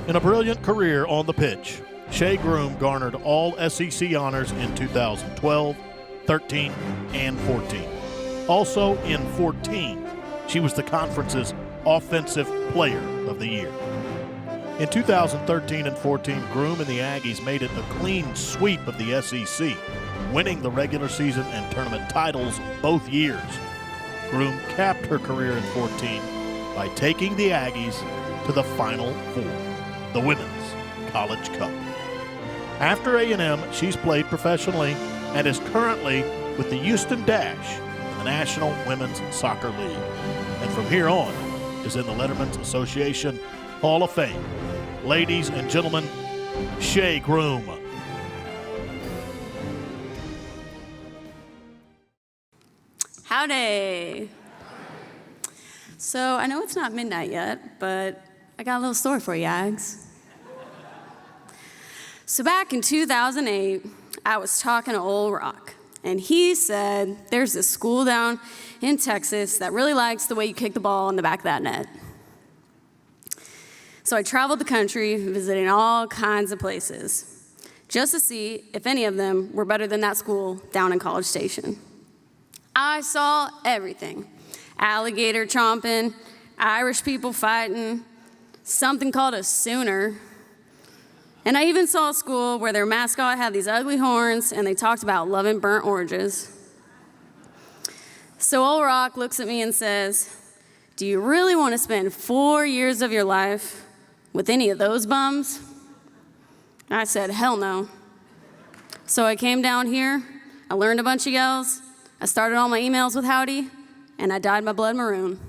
In a brilliant career on the pitch, Shea Groom garnered all SEC honors in 2012, 13, and 14. Also in 14, she was the conference's Offensive Player of the Year. In 2013 and 14, Groom and the Aggies made it a clean sweep of the SEC, winning the regular season and tournament titles both years. Groom capped her career in 14 by taking the Aggies to the Final Four, the Women's College Cup. After A&M, she's played professionally and is currently with the Houston Dash in the National Women's Soccer League. And from here on is in the Letterman's Association Hall of Fame. Ladies and gentlemen, Shea Groom. Howdy. So I know it's not midnight yet, but I got a little story for you, Ags. So back in 2008, I was talking to Old Rock, and he said there's this school down in Texas that really likes the way you kick the ball in the back of that net. So I traveled the country, visiting all kinds of places, just to see if any of them were better than that school down in College Station. I saw everything: alligator chomping, Irish people fighting, something called a Sooner. And I even saw a school where their mascot had these ugly horns and they talked about loving burnt oranges. So Old Rock looks at me and says, "Do you really want to spend 4 years of your life with any of those bums?" I said, "Hell no." So I came down here, I learned a bunch of yells, I started all my emails with howdy, and I dyed my blood maroon.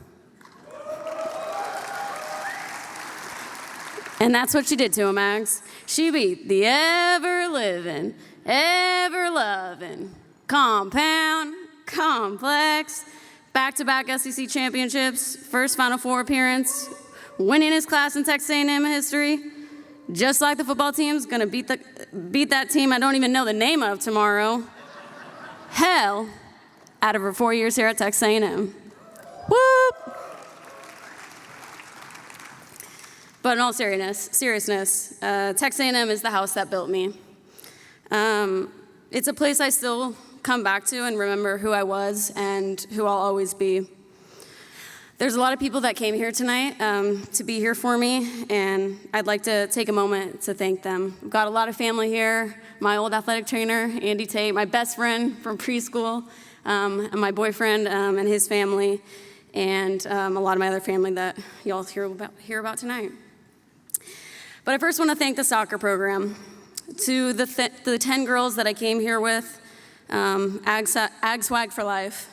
And that's what she did to him, Mags. She beat the ever-living, ever-loving, compound, complex, back-to-back SEC championships, first Final Four appearance, winning his class in Texas A&M history, just like the football team's gonna beat that team I don't even know the name of tomorrow. Hell, out of her 4 years here at Texas A&M. Whoop! But in all seriousness, Texas A&M is the house that built me. It's a place I still come back to and remember who I was and who I'll always be. There's a lot of people that came here tonight to be here for me, and I'd like to take a moment to thank them. I've got a lot of family here: my old athletic trainer, Andy Tate, my best friend from preschool, and my boyfriend and his family, and a lot of my other family that y'all hear about tonight. But I first want to thank the soccer program. To the 10 girls that I came here with, Ag Swag for life.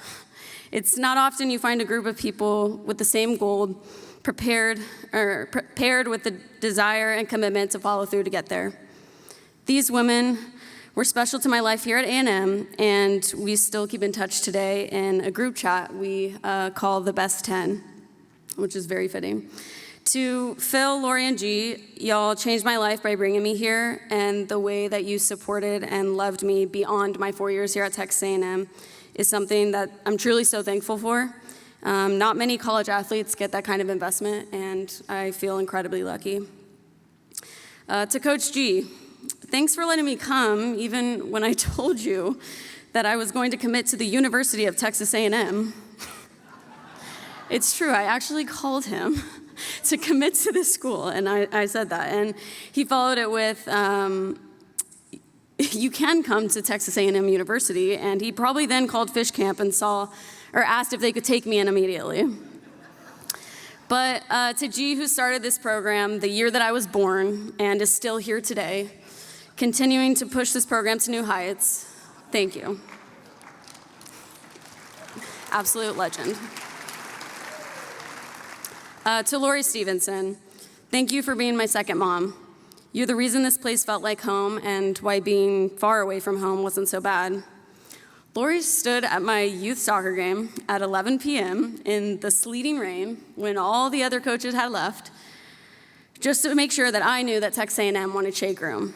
It's not often you find a group of people with the same goal, prepared with the desire and commitment to follow through to get there. These women were special to my life here at A&M, and we still keep in touch today in a group chat we call the Best 10, which is very fitting. To Phil, Lori, and G, y'all changed my life by bringing me here, and the way that you supported and loved me beyond my 4 years here at Texas A&M is something that I'm truly so thankful for. Not many college athletes get that kind of investment, and I feel incredibly lucky. To Coach G, thanks for letting me come, even when I told you that I was going to commit to the University of Texas A&M. It's true, I actually called him to commit to this school, and I said that. And he followed it with, you can come to Texas A&M University, and he probably then called Fish Camp and asked if they could take me in immediately. But to G, who started this program the year that I was born and is still here today, continuing to push this program to new heights, thank you. Absolute legend. To Lori Stevenson, thank you for being my second mom. You're the reason this place felt like home and why being far away from home wasn't so bad. Lori stood at my youth soccer game at 11 p.m. in the sleeting rain when all the other coaches had left, just to make sure that I knew that Texas A&M wanted Shea Groom.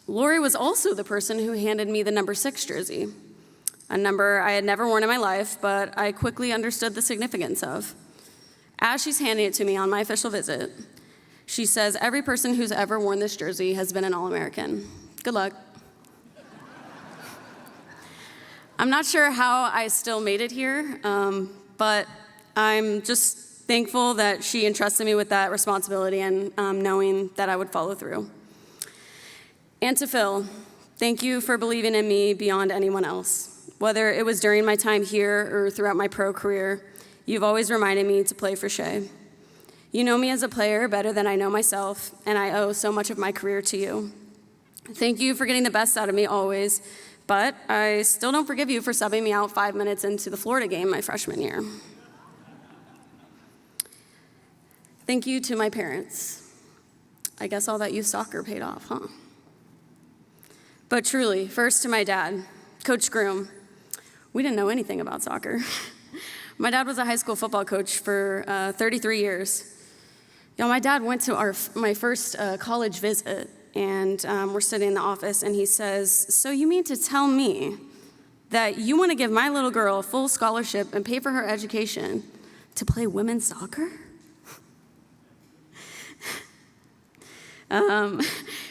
Lori was also the person who handed me the number 6 jersey, a number I had never worn in my life, but I quickly understood the significance of. As she's handing it to me on my official visit, She says, every person who's ever worn this jersey has been an All-American. Good luck. I'm not sure how I still made it here, but I'm just thankful that she entrusted me with that responsibility and knowing that I would follow through. And to Phil, thank you for believing in me beyond anyone else. Whether it was during my time here or throughout my pro career, you've always reminded me to play for Shea. You know me as a player better than I know myself, and I owe so much of my career to you. Thank you for getting the best out of me always, but I still don't forgive you for subbing me out 5 minutes into the Florida game my freshman year. Thank you to my parents. I guess all that youth soccer paid off, huh? But truly, first to my dad, Coach Groom. We didn't know anything about soccer. My dad was a high school football coach for 33 years. Y'all, my dad went to my first college visit, and we're sitting in the office, and he says, so you mean to tell me that you want to give my little girl a full scholarship and pay for her education to play women's soccer?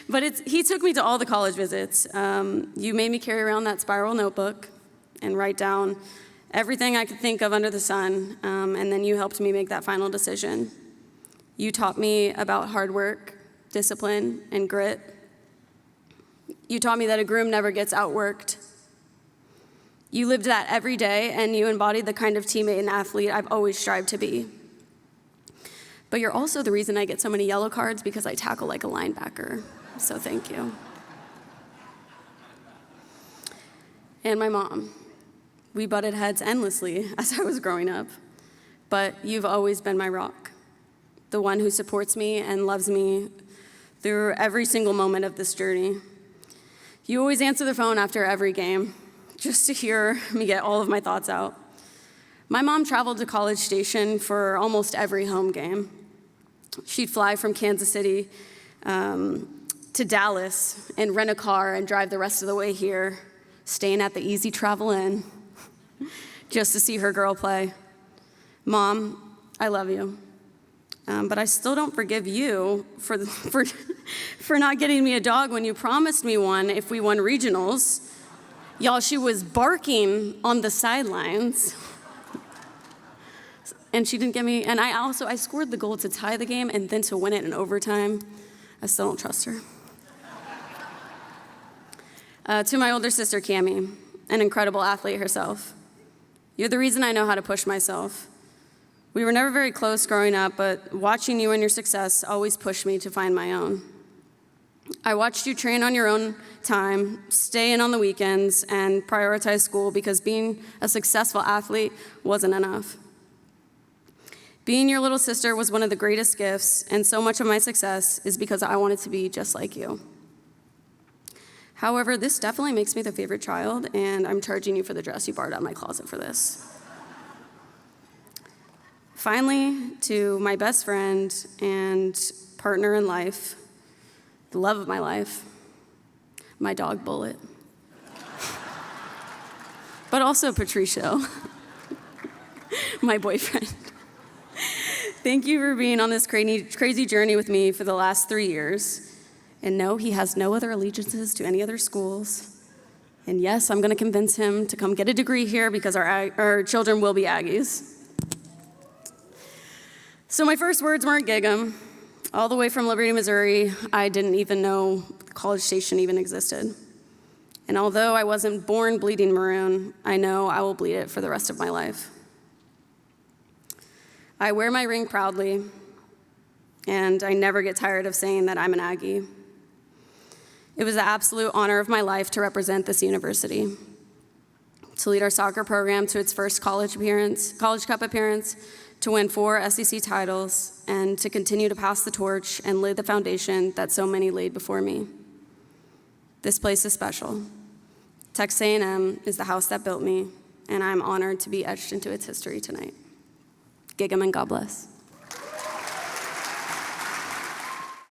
But he took me to all the college visits. You made me carry around that spiral notebook and write down everything I could think of under the sun, and then you helped me make that final decision. You taught me about hard work, discipline, and grit. You taught me that a groom never gets outworked. You lived that every day, and you embodied the kind of teammate and athlete I've always strived to be. But you're also the reason I get so many yellow cards because I tackle like a linebacker, so thank you. And my mom. We butted heads endlessly as I was growing up, but you've always been my rock, the one who supports me and loves me through every single moment of this journey. You always answer the phone after every game, just to hear me get all of my thoughts out. My mom traveled to College Station for almost every home game. She'd fly from Kansas City to Dallas and rent a car and drive the rest of the way here, staying at the Easy Travel Inn, just to see her girl play. Mom, I love you. But I still don't forgive you for not getting me a dog when you promised me one if we won regionals. Y'all, she was barking on the sidelines. And she didn't get me, and I scored the goal to tie the game and then to win it in overtime. I still don't trust her. To my older sister, Cammie, an incredible athlete herself. You're the reason I know how to push myself. We were never very close growing up, but watching you and your success always pushed me to find my own. I watched you train on your own time, stay in on the weekends, and prioritize school because being a successful athlete wasn't enough. Being your little sister was one of the greatest gifts, and so much of my success is because I wanted to be just like you. However, this definitely makes me the favorite child, and I'm charging you for the dress you borrowed out of my closet for this. Finally, to my best friend and partner in life, the love of my life, my dog Bullet, but also Patricio, my boyfriend. Thank you for being on this crazy journey with me for the last 3 years. And no, he has no other allegiances to any other schools. And yes, I'm going to convince him to come get a degree here because our children will be Aggies. So my first words weren't gig 'em. All the way from Liberty, Missouri, I didn't even know College Station even existed. And although I wasn't born bleeding maroon, I know I will bleed it for the rest of my life. I wear my ring proudly, and I never get tired of saying that I'm an Aggie. It was the absolute honor of my life to represent this university, to lead our soccer program to its first College Cup appearance, to win 4 SEC titles, and to continue to pass the torch and lay the foundation that so many laid before me. This place is special. Texas A&M is the house that built me, and I'm honored to be etched into its history tonight. Gig 'em and God bless.